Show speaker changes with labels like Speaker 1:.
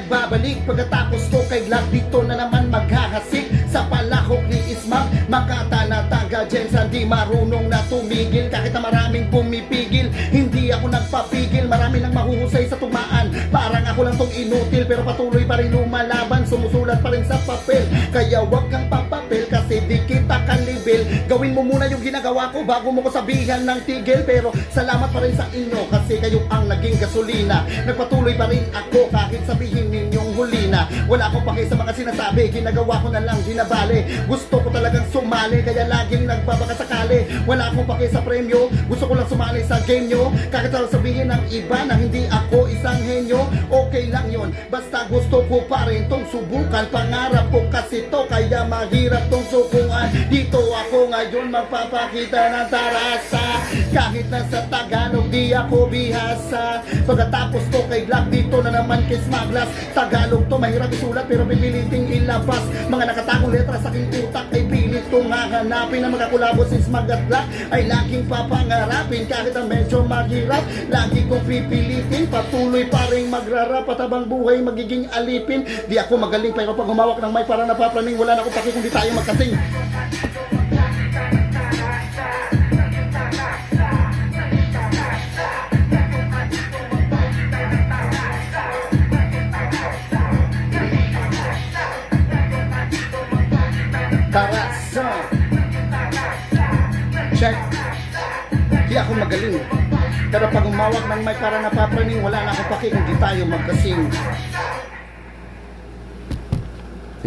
Speaker 1: nagbabalik pagkatapos ko kay Glock. Dito na naman maghahasik sa palakok ni Ismag. Makata na taga Jensen, di marunong na tumigil. Kahit na maraming pumipigil, hindi ako nagpapigil. Marami nang mahuhusay sa tumaan, parang ako lang tong inutil. Pero patuloy pa rin lumalaban, sumusulat pa rin sa papel. Kaya wag kang papapel kasi di kita kalibil. Gawin mo muna yung ginagawa ko bago mo ko sabihan ng tigil. Pero salamat pa rin sa inyo kasi kayo ang naging gasolina. Nagpatuloy pa rin ako kahit sabihin ninyong huli na. Wala akong pake sa mga sinasabi, ginagawa ko na lang, di na bale. Gusto ko talagang sumali, kaya laging nagbabakasakali. Wala akong pake sa premyo, gusto ko lang sumali sa game nyo. Kahit sabihin ng iba na hindi ako isang henyo, okay lang yon. Basta gusto ko pa rin tong subukan. Pangarap ko kasi to, kaya mahirap tong subukan. Dito ako ngayon magpapakita ng tarasa. Kahit nasa Tagalog di ako bihasa. Pagkatapos ko kay Glock, dito na naman kay Smaglas. Tagalog to, mahirap isulat pero pipiliting ilabas. Mga nakatagong letra sa aking utak ay pilit kong hahanapin. Na makakulabo si Smag at Glock ay laging papangarapin. Kahit ang medyo maghirap, lagi kong pipilitin. Patuloy pa rin magrarap at habang buhay magiging alipin. Di ako magaling pero pag humawak ng mic para napaplaning, wala na akong paki kung di tayo magkasing. Tarasa, check. Di ako magaling pero pag umawak ng mic para napapraning, wala na akong paki kung di tayo magkasing.